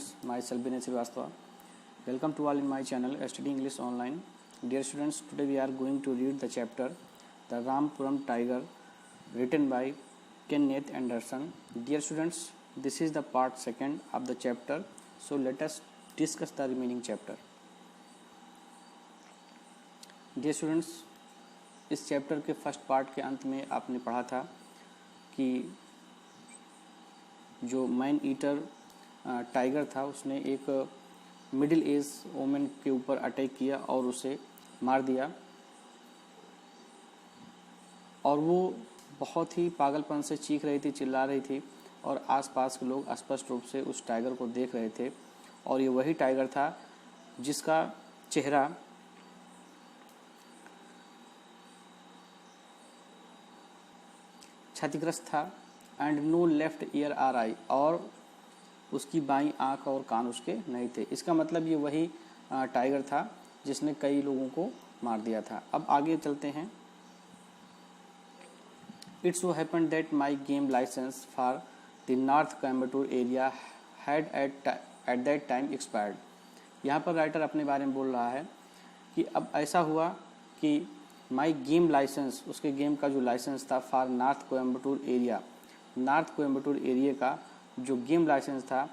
students, myself Vinay Srivastava. Welcome to all in my channel Study English Online. Dear students, today we are going to read the chapter The Rampuram Tiger, written by Kenneth Anderson. Dear students, this is the part 2 of the chapter, so let us discuss the remaining chapter. Dear students, इस chapter के first part के अंत में आपने पढ़ा था कि जो मैन ईटर टाइगर था उसने एक मिडिल एज वोमेन के ऊपर अटैक किया और उसे मार दिया, और वो बहुत ही पागलपन से चीख रही थी, चिल्ला रही थी, और आसपास के लोग स्पष्ट रूप से उस टाइगर को देख रहे थे। और ये वही टाइगर था जिसका चेहरा क्षतिग्रस्त था, and no left ear or eye, और उसकी बाईं आंख और कान उसके नहीं थे। इसका मतलब ये वही टाइगर था जिसने कई लोगों को मार दिया था। अब आगे चलते हैं। It so happened that my game licence for the north Coimbatore area had at that time expired. यहाँ पर राइटर अपने बारे में बोल रहा है कि अब ऐसा हुआ कि माई गेम लाइसेंस, उसके गेम का जो लाइसेंस था for north Coimbatore area, north Coimbatore area का जो गेम लाइसेंस था,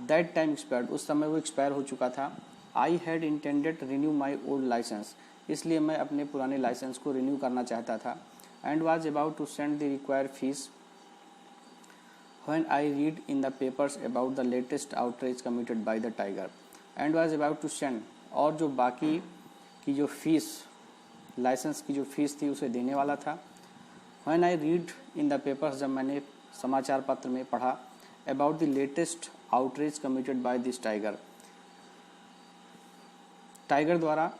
दैट टाइम एक्सपायर्ड, उस समय वो एक्सपायर हो चुका था। I had intended renew my old licence, इसलिए मैं अपने पुराने लाइसेंस को रिन्यू करना चाहता था। And was about to send the required fees when I read in the papers about the latest outrage committed by the tiger. And was about to send, और जो बाकी की जो फीस, लाइसेंस की जो फीस थी उसे देने वाला था। When I read in the papers, जब मैंने समाचार पत्र में पढ़ा, about the latest outrage committed by this tiger, tiger द्वारा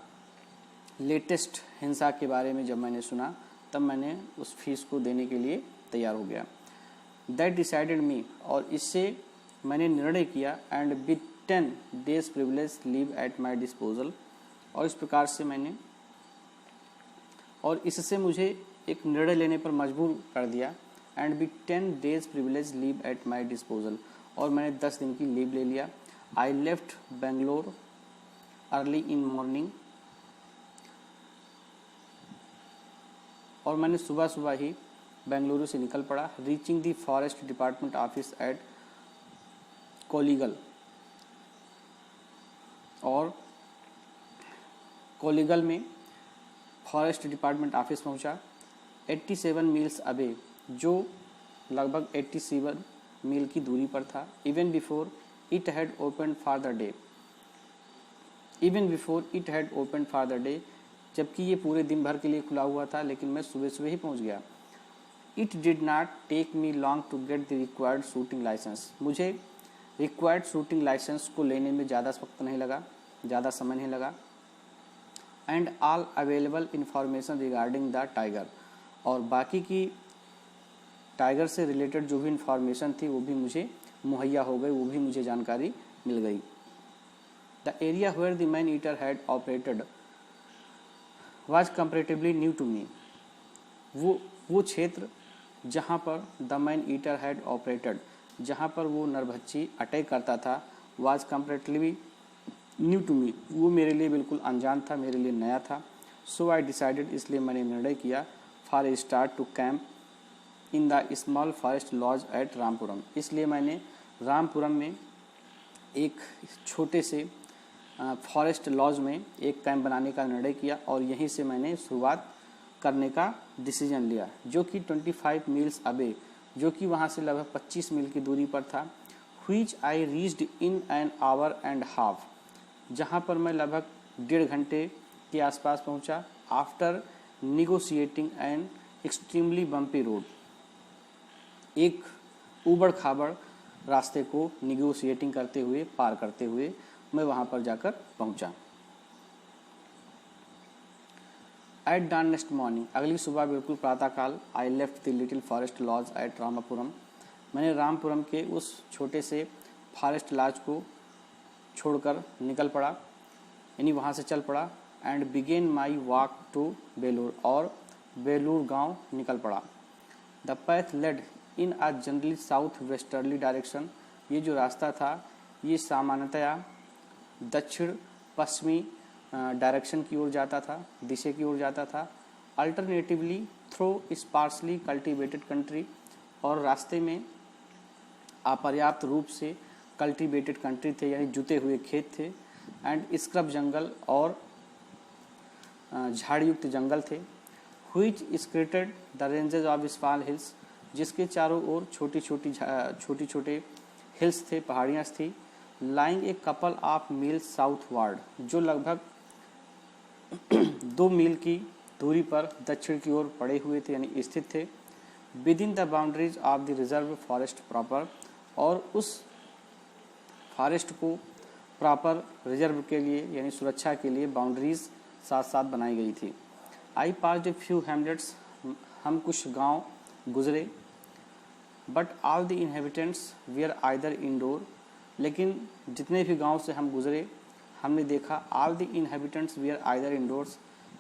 लेटेस्ट हिंसा के बारे में जब मैंने सुना, तब मैंने उस फीस को देने के लिए तैयार हो गया। दैट डिसाइडेड मी, और इससे मैंने निर्णय किया, and with 10 days privilege leave at my disposal, और इस प्रकार से मैंने, और इससे मुझे एक निर्णय लेने पर मजबूर कर दिया। And with 10 days privilege leave at my disposal, और मैंने 10 दिन की लीव ले लिया। I left Bangalore early in morning, और मैंने सुबह सुबह ही बेंगलुरु से निकल पड़ा। Reaching the forest department office at Kollegal, और कोलिगल में फॉरेस्ट डिपार्टमेंट ऑफिस पहुंचा। 87 मील्स अवे, जो लगभग 87 मील की दूरी पर था। Even before it had open for the day, even before it had open for the day, जबकि ये पूरे दिन भर के लिए खुला हुआ था, लेकिन मैं सुबह सुबह ही पहुंच गया। It did not take me long to get the required shooting licence, मुझे रिक्वायर्ड शूटिंग लाइसेंस को लेने में ज़्यादा वक्त नहीं लगा, ज़्यादा समय नहीं लगा। And all available information regarding the tiger, और बाकी की टाइगर से रिलेटेड जो भी इंफॉर्मेशन थी वो भी मुझे मुहैया हो गई, वो भी मुझे जानकारी मिल गई। The area where the man eater had operated was comparatively new to me, वो क्षेत्र जहाँ पर the man eater had operated, जहाँ पर वो नरभक्षी अटैक करता था, was comparatively new to me, वो मेरे लिए बिल्कुल अनजान था, मेरे लिए नया था। सो आई डिसाइडेड, इसलिए मैंने निर्णय किया, for a start to camp in the small forest lodge at Rampuram, इसलिए मैंने रामपुरम में एक छोटे से फॉरेस्ट लॉज में एक कैंप बनाने का निर्णय किया, और यहीं से मैंने शुरुआत करने का डिसीजन लिया, जो कि 25 मील्स अवे, जो कि वहाँ से लगभग 25 मील की दूरी पर था। Which I reached in an hour and half, जहाँ पर मैं लगभग 1.5 घंटे के आसपास पहुँचा। After negotiating an extremely bumpy road, एक उबड़ खाबड़ रास्ते को निगोशिएटिंग करते हुए, पार करते हुए मैं वहाँ पर जाकर पहुँचा। एट डॉन नेक्स्ट मॉर्निंग, अगली सुबह बिल्कुल प्रातःकाल, I left the little forest lodge at Ramapuram, मैंने रामपुरम के उस छोटे से फॉरेस्ट लॉज को छोड़कर निकल पड़ा, यानी वहाँ से चल पड़ा। And began my walk to Belur, और बेलूर गांव निकल पड़ा। The path led in a generally south westerly direction, ये जो रास्ता था ये सामान्यतया दक्षिण पश्चिमी डायरेक्शन की ओर जाता था, दिशा की ओर जाता था। Alternatively through sparsely cultivated country, और रास्ते में अपर्याप्त रूप से कल्टीवेटेड कंट्री थे, यानी जुते हुए खेत थे। एंड स्क्रब जंगल, और झाड़युक्त जंगल थे। Which skirted the ranges of small hills, जिसके चारों ओर छोटी छोटे हिल्स थे, पहाड़ियाँ थी। Lying a couple of mile southward, जो लगभग 2 मील की दूरी पर दक्षिण की ओर पड़े हुए थे, यानी स्थित थे। With in the boundaries of the reserve forest proper, और उस फॉरेस्ट को प्रॉपर रिजर्व के लिए यानी सुरक्षा के लिए बाउंड्रीज साथ साथ बनाई गई थी। आई पास ए फ्यू हैमलेट्स, हम कुछ गांव गुजरे। But all the inhabitants were either indoor, लेकिन जितने भी गांव से हम गुजरे हमने देखा all the inhabitants were either indoors,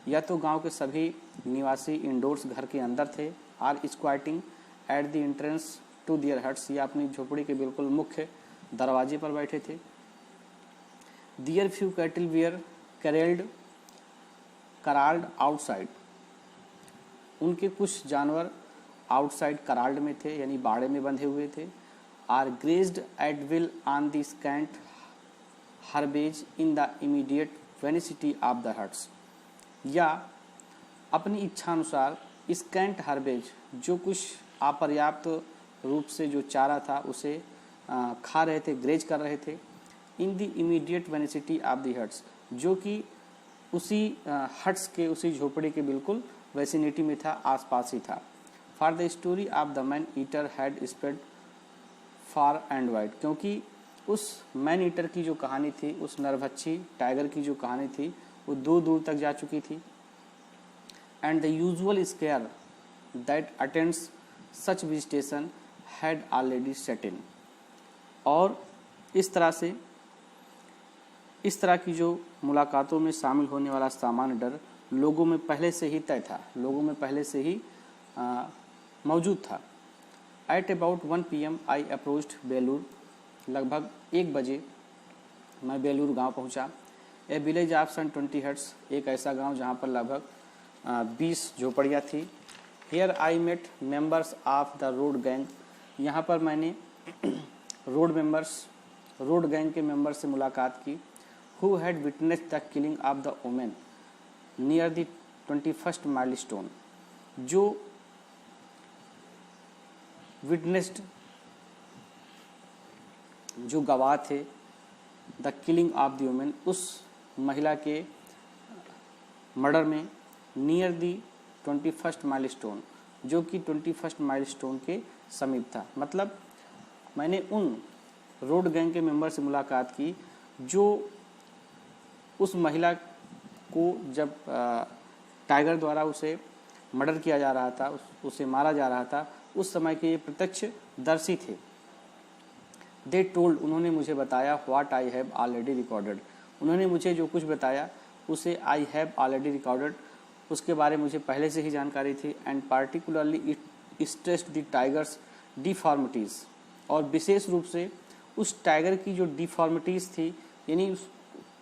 या तो गांव के सभी निवासी इंडोर्स घर के अंदर थे, or squatting at the entrance to their huts, या अपनी झोपड़ी के बिल्कुल मुख्य दरवाजे पर बैठे थे। दियर फ्यू कैटल वेयर कराल्ड आउटसाइड, उनके कुछ जानवर आउटसाइड कराल्ड में थे, यानी बाड़े में बंधे हुए थे। Are grazed at will on the scant herbage in the immediate वेनिसिटी ऑफ द हट्स, या अपनी इच्छानुसार स्कैंट हर्बेज, जो कुछ अपर्याप्त रूप से जो चारा था उसे खा रहे थे, ग्रेज कर रहे थे। इन द इमीडिएट वेनिसिटी ऑफ द हट्स, जो कि उसी हट्स के, उसी झोपड़ी के बिल्कुल वेसिनिटी में था, आसपास ही था। For the story of the man eater had spread far and wide, क्योंकि उस मैन ईटर की जो कहानी थी, उस नरभक्षी टाइगर की जो कहानी थी, वो दूर दूर तक जा चुकी थी। And the usual scare that attends such visitation had already set in, और इस तरह की जो मुलाकातों में शामिल होने वाला सामान्य डर लोगों में पहले से ही तय था, लोगों में पहले से ही मौजूद था। At about 1 PM I approached Belur, लगभग 1 बजे मैं बेलूर गांव पहुंचा। A village of some 20 huts, एक ऐसा गांव जहां पर लगभग 20 झोपड़ियाँ थी। Here I met members of the road gang, यहाँ पर मैंने रोड गैंग के मेंबर से मुलाकात की। Who had witnessed the killing of the women near the 21st milestone, जो विटनेस्ड, जो गवाह थे the killing of the women, उस महिला के मर्डर में, नियर द 21st माइलस्टोन, जो कि 21st माइलस्टोन के समीप था। मतलब मैंने उन रोड गैंग के मेंबर से मुलाकात की जो उस महिला को जब टाइगर द्वारा उसे मर्डर किया जा रहा था, उसे मारा जा रहा था, उस समय के ये प्रत्यक्षदर्शी थे। दे टोल्ड, उन्होंने मुझे बताया, what I have already recorded, उन्होंने मुझे जो कुछ बताया उसे आई हैव ऑलरेडी रिकॉर्डेड, उसके बारे में मुझे पहले से ही जानकारी थी। And particularly it stressed the tigers deformities, और विशेष रूप से उस टाइगर की जो डिफॉर्मिटीज़ थी, यानी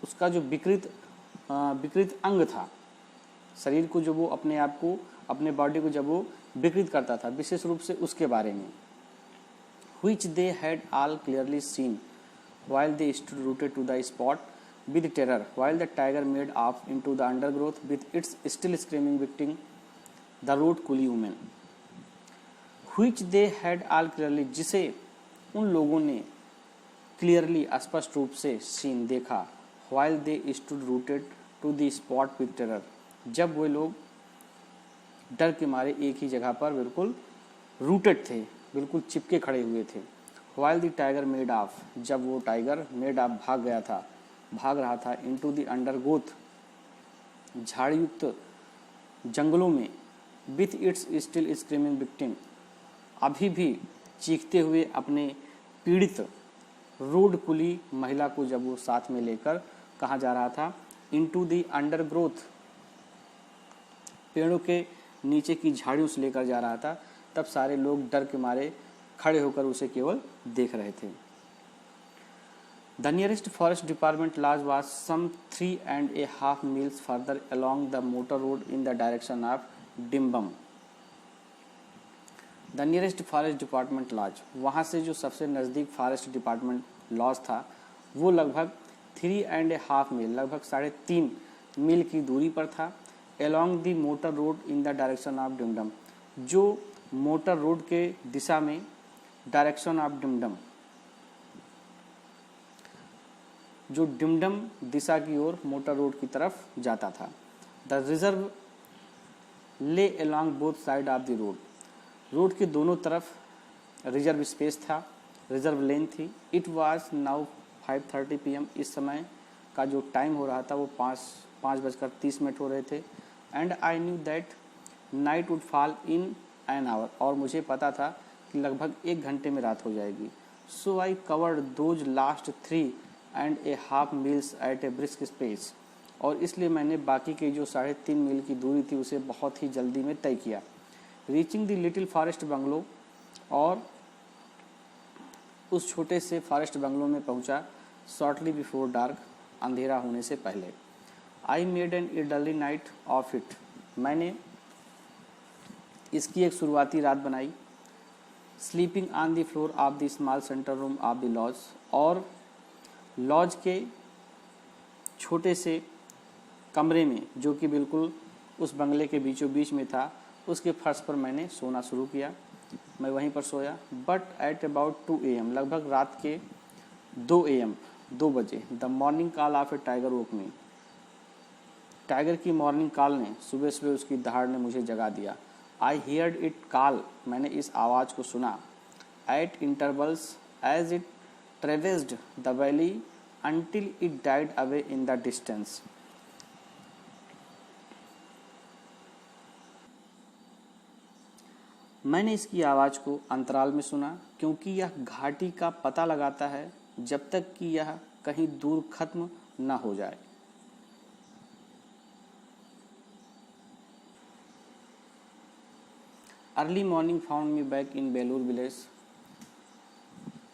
उसका जो विकृत अंग था, शरीर को जो वो अपने आप को, अपने बॉडी को जब वो विकृत करता था, विशेष रूप से उसके बारे में। which they had all clearly seen while they stood rooted to the spot with terror, while the tiger made off into the undergrowth with its still screaming victim, the road coolie woman. which they had all clearly, जिसे उन लोगों ने clearly, स्पष्ट रूप से, scene, देखा, while they stood rooted to the spot with terror, जब वे लोग डर के मारे एक ही जगह पर बिल्कुल रूटेड थे, बिल्कुल चिपके खड़े हुए थे। while the tiger made off, जब वो टाइगर मेड ऑफ भाग रहा था into the undergrowth, झाड़युक्त जंगलों में, with its still screaming victim, अभी भी चीखते हुए अपने पीड़ित रोड कुली महिला को जब वो साथ में लेकर कहाँ जा रहा था, into the undergrowth, पेड़ों के नीचे की झाड़ियों से लेकर जा रहा था, तब सारे लोग डर के मारे खड़े होकर उसे केवल देख रहे थे। The nearest forest department lodge was some 3.5 miles further along the motor road in the direction of Dimbam. The nearest forest department lodge, वहाँ से जो सबसे नज़दीक फॉरेस्ट डिपार्टमेंट लॉज था वो लगभग 3.5 मील, लगभग 3.5 मील की दूरी पर था। along the motor road in the direction of Dimdam, जो मोटर रोड के दिशा में डायरेक्शन ऑफ डिमडम, जो डिमडम दिशा की ओर मोटर रोड की तरफ जाता था। द रिजर्व ले along both side of the road, road के दोनों तरफ रिजर्व स्पेस था, रिजर्व लेन थी। इट वाज नाउ 5:30 PM, इस समय का जो टाइम हो रहा था वो 5:30 हो रहे थे। And I knew that night would fall in an hour, और मुझे पता था कि लगभग 1 घंटे में रात हो जाएगी। So I covered those last 3.5 miles at a brisk pace, और इसलिए मैंने बाकी की जो 3.5 मील की दूरी थी उसे बहुत ही जल्दी में तय किया। Reaching the little forest bungalow, और उस छोटे से फॉरेस्ट बंगलो में पहुंचा शॉर्टली बिफोर डार्क, अंधेरा होने से पहले। I made an early night of it, मैंने इसकी एक शुरुआती रात बनाई। Sleeping on the floor of the small centre room of the lodge, और लॉज के छोटे से कमरे में जो कि बिल्कुल उस बंगले के बीचों बीच में था, उसके फर्श पर मैंने सोना शुरू किया। मैं वहीं पर सोया। बट एट अबाउट 2 AM, लगभग रात के 2 AM, 2 बजे, the morning call of A tiger woke me, tiger की मॉर्निंग कॉल ने, सुबह सुबह उसकी दहाड़ ने मुझे जगा दिया। आई हियर्ड इट कॉल, मैंने इस आवाज़ को सुना। At intervals as it traversed the valley until it died away in the distance. मैंने इसकी आवाज़ को अंतराल में सुना, क्योंकि यह घाटी का पता लगाता है जब तक कि यह कहीं दूर खत्म न हो जाए। Early morning found me back in Belur village,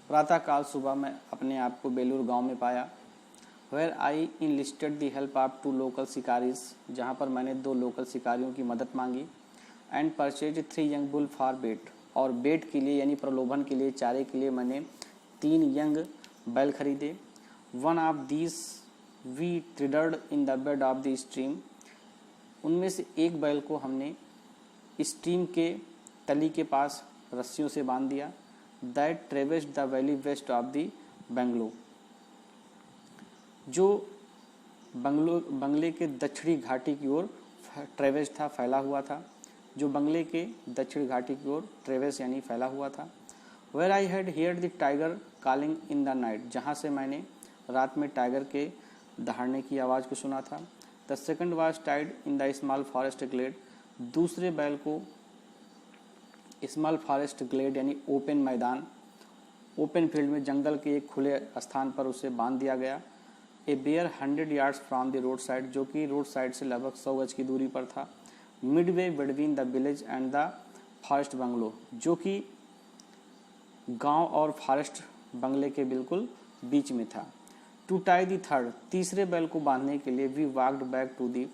प्रातःकाल सुबह मैं अपने आप को बेलूर गांव में पाया। Where I enlisted the help of 2 local shikaris, जहां पर मैंने 2 लोकल शिकारियों की मदद मांगी। And purchase 3 young bull for bait, और बेट के लिए यानी प्रलोभन के लिए, चारे के लिए मैंने 3 यंग बैल खरीदे। One of these we tethered in the bed of the stream, उनमें से एक बैल को हमने स्ट्रीम के तली के पास रस्सियों से बांध दिया। That traversed the valley west of the bungalow, जो बंगले के दक्षिणी घाटी की ओर ट्रेवेस था, फैला हुआ था, जो बंगले के दक्षिण घाटी की ओर ट्रेवेस यानी फैला हुआ था। Where I had heard the tiger calling in the night, जहाँ से मैंने रात में टाइगर के दहाड़ने की आवाज़ को सुना था। The second was tied in the small forest glade, दूसरे बैल को स्मॉल फॉरेस्ट ग्लेड यानी ओपन मैदान, ओपन फील्ड में, जंगल के एक खुले स्थान पर उसे बांध दिया गया। A bare 100 yards from the road side, जो कि रोड साइड से लगभग 100 गज की दूरी पर था। Midway between the village and the forest bungalow, जो कि गांव और फॉरेस्ट बंगले के बिल्कुल बीच में था। टू टाई द थर्ड, तीसरे बैल को बांधने के लिए we walked back to the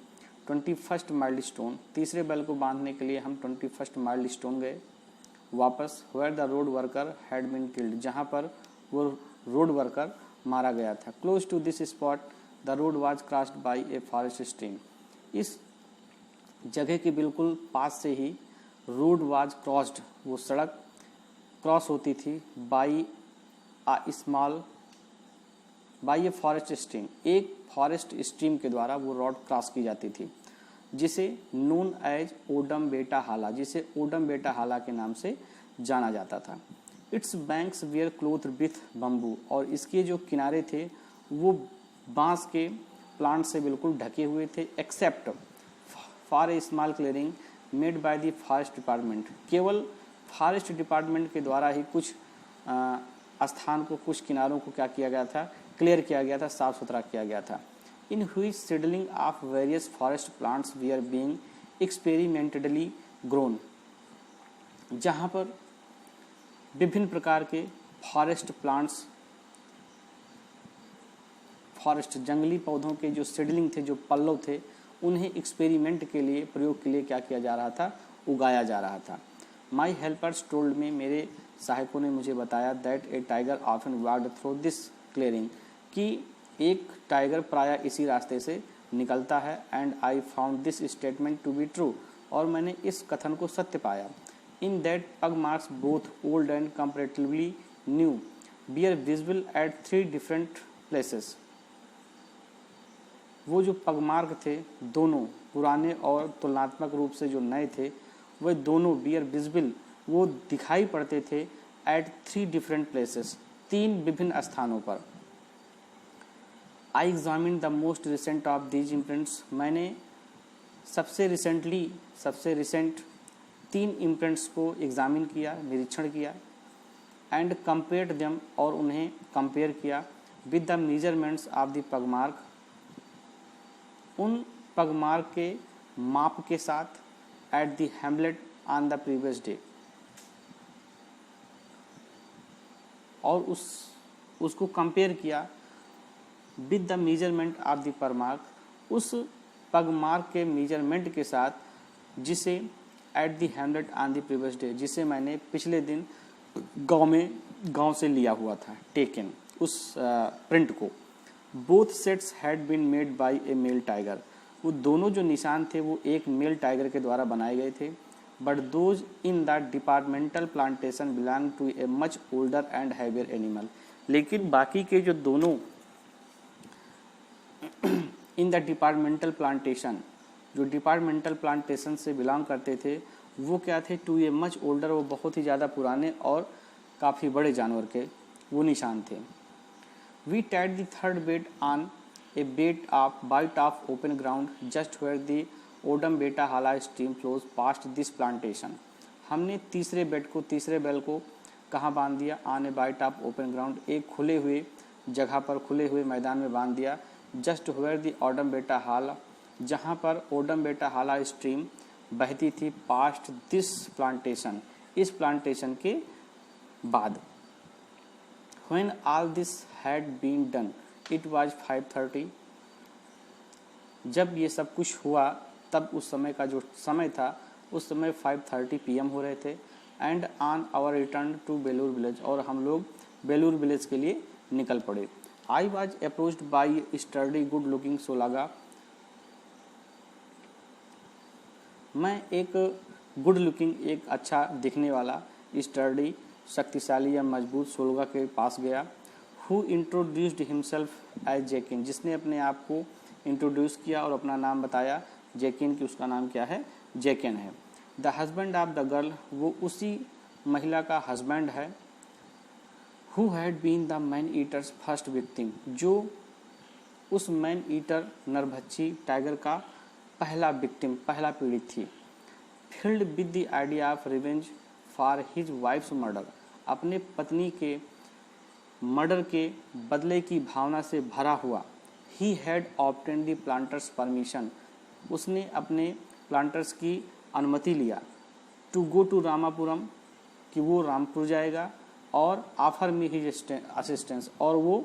21st milestone, तीसरे बैल को बांधने के लिए हम 21st माइलस्टोन गए वापस। Where the road worker had been killed, जहाँ पर वो रोड वर्कर मारा गया था। Close to this spot the road was crossed by a forest stream, इस जगह के बिल्कुल पास से ही रोड वाज क्रॉस्ड, वो सड़क क्रॉस होती थी बाय ए फॉरेस्ट स्ट्रीम, एक फॉरेस्ट स्ट्रीम के द्वारा वो रोड क्रॉस की जाती थी, जिसे नोन एज ओडम बेटा हाला, जिसे ओडम बेटा हाला के नाम से जाना जाता था। It's banks where cloth with bamboo, और इसके जो किनारे थे वो बांस के प्लांट से बिल्कुल ढके हुए थे। Except for a small clearing made by the forest department, केवल फॉरेस्ट डिपार्टमेंट के द्वारा ही कुछ स्थान को, कुछ किनारों को क्या किया गया था, क्लियर किया गया था, साफ सुथरा किया गया था। In which seedling of various forest plants we are being experimentally grown, जहाँ पर विभिन्न प्रकार के फॉरेस्ट प्लांट्स फॉरेस्ट, जंगली पौधों के जो सीडलिंग थे, जो पल्लव थे, उन्हें एक्सपेरिमेंट के लिए, प्रयोग के लिए क्या किया जा रहा था, उगाया जा रहा था। माई हेल्पर्स टोल्ड मी, मेरे सहायकों ने मुझे बताया, that a tiger often walked through this clearing, कि एक टाइगर प्रायः इसी रास्ते से निकलता है। And I found this statement to be true, और मैंने इस कथन को सत्य पाया। In that pug marks both old and comparatively new were visible at 3 different places. वो जो पगमार्क थे, दोनों पुराने और तुलनात्मक रूप से जो नए थे, वह दोनों बियर विजिबल, वो दिखाई पड़ते थे एट 3 डिफरेंट प्लेसेस, 3 विभिन्न स्थानों पर। I examine the most recent of these imprints, मैंने सबसे रिसेंट 3 इम्प्रिंट्स को एग्जामिन किया, निरीक्षण किया। एंड कंपेयर्ड देम, और उन्हें कंपेयर किया with the measurements of the pugmark, उन पगमार्क के माप के साथ, at the Hamlet on the previous day, और उसको कंपेयर किया with the measurement of the pugmark, उस पगमार्क के मेजरमेंट के साथ, जिसे at the Hamlet on the previous day, जिसे मैंने पिछले दिन गांव से लिया हुआ था, टेकन, उस प्रिंट को। Both sets had been made by a male tiger, वो दोनों जो निशान थे वो एक मेल टाइगर के द्वारा बनाए गए थे। But those in the departmental plantation belong to a much older and heavier animal, लेकिन बाकी के जो दोनों इन द डिपार्टमेंटल प्लांटेशन, जो डिपार्टमेंटल प्लांटेशन से बिलोंग करते थे, वो क्या थे, टू ए मच ओल्डर, वो बहुत ही ज़्यादा पुराने और काफ़ी बड़े जानवर के वो निशान थे। We tied the third bait on a bait of bight of open ground just where the Odam Betta Halla stream flows past this plantation, हमने तीसरे बेल को कहाँ बांध दिया, on a bight of open ground, एक खुले हुए जगह पर, खुले हुए मैदान में बांध दिया। Just where the Odam Betta हाला, जहाँ पर ओडम बेटा हाला स्ट्रीम बहती थी, पास्ट दिस प्लांटेशन, इस प्लांटेशन के बाद। When all this had been done, it was 5:30, जब ये सब कुछ हुआ तब उस समय का जो समय था, उस समय 5:30 PM हो रहे थे। And on our return to Belur village, और हम लोग बेलूर विलेज के लिए निकल पड़े। I was approached by sturdy good looking Solaga, मैं एक गुड लुकिंग, एक अच्छा दिखने वाला, स्टर्डी शक्तिशाली या मजबूत सोलगा के पास गया। हु इंट्रोड्यूस्ड हिमसेल्फ एज जैकिन, जिसने अपने आप को इंट्रोड्यूस किया और अपना नाम बताया जैकिन, कि उसका नाम क्या है, जैकिन है। The husband of the girl, वो उसी महिला का हस्बैंड है। Who had been the man eater's first victim, जो उस मैन ईटर नरभक्षी टाइगर का पहला विक्टिम, पहला पीड़ित थी। Filled with the idea of revenge for his wives murder, अपने पत्नी के मर्डर के बदले की भावना से भरा हुआ। He had obtained the planters permission, उसने अपने प्लांटर्स की अनुमति लिया। टू गो टू रामापुरम, कि वो रामपुर जाएगा। और ऑफर मी हिज असिस्टेंस, और वो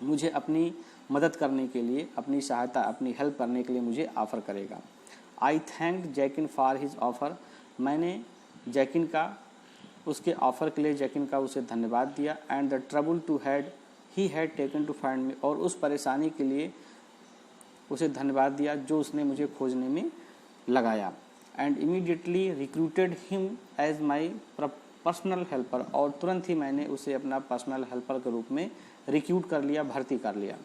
मुझे अपनी मदद करने के लिए, अपनी सहायता, अपनी हेल्प करने के लिए मुझे ऑफ़र करेगा। आई थैंक्ड जैकिन फॉर हिज ऑफ़र, मैंने जैकिन का, उसके ऑफ़र के लिए जैकिन का उसे धन्यवाद दिया। And the trouble to had he had taken to find me, और उस परेशानी के लिए उसे धन्यवाद दिया जो उसने मुझे खोजने में लगाया। And immediately recruited him as my personal helper, और तुरंत ही मैंने उसे अपना पर्सनल हेल्पर के रूप में रिक्रूट कर लिया, भर्ती कर लिया।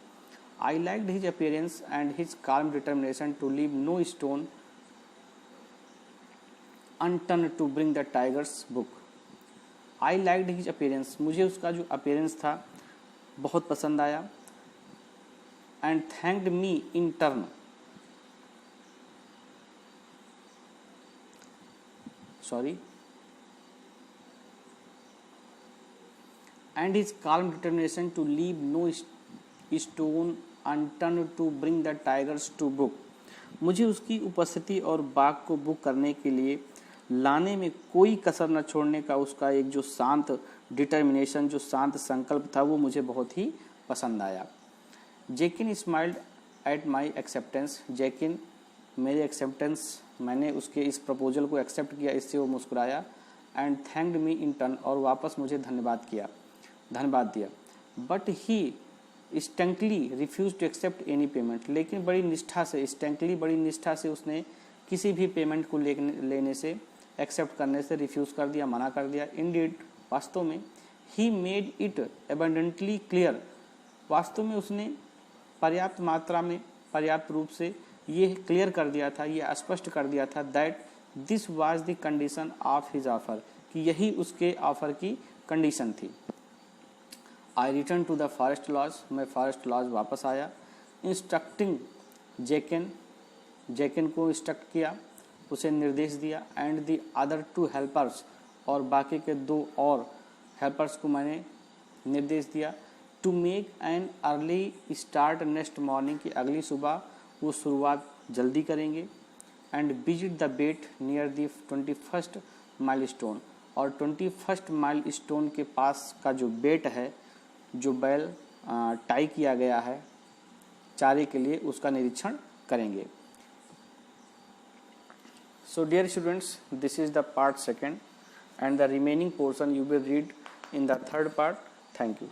I liked his appearance and his calm determination to leave no stone unturned to bring the tiger's book. I liked his appearance, मुझे उसका जो अपीयरेंस था बहुत पसंद आया। And thanked me in turn, and his calm determination to leave no stone unturned to bring the tigers to book, मुझे उसकी उपस्थिति और बाघ को बुक करने के लिए लाने में कोई कसर न छोड़ने का उसका एक जो शांत डिटर्मिनेशन, जो शांत संकल्प था, वो मुझे बहुत ही पसंद आया। जेकिन स्माइल्ड एट माई एक्सेप्टेंस, जेकिन मेरे एक्सेप्टेंस, मैंने उसके इस प्रपोजल को एक्सेप्ट किया, इससे वो मुस्कुराया। And thanked me in turn, और वापस मुझे धन्यवाद दिया। But he staunchly refuse to accept any payment, लेकिन बड़ी निष्ठा से उसने किसी भी पेमेंट को लेने से, एक्सेप्ट करने से रिफ्यूज़ कर दिया, मना कर दिया। इंडीड, वास्तव में, he made it abundantly clear, वास्तव में उसने पर्याप्त रूप से ये क्लियर कर दिया था, ये स्पष्ट कर दिया था, that this was the condition of his offer, कि यही उसके ऑफर की कंडीशन थी। I return to the forest lodge, मैं फॉरेस्ट लॉज वापस आया। इंस्ट्रक्टिंग जेकिन को इंस्ट्रक्ट किया, उसे निर्देश दिया। एंड द अदर 2 हेल्पर्स, और बाकी के 2 और हेल्पर्स को मैंने निर्देश दिया, to make an early start next morning, की अगली सुबह वो शुरुआत जल्दी करेंगे। And visit the bait near the 21st milestone, और 21st माइलस्टोन के पास का जो बेट है, जो बैल टाई किया गया है चारे के लिए, उसका निरीक्षण करेंगे। So dear students, this is the part 2nd, and the remaining portion you will read in the 3rd part. Thank you.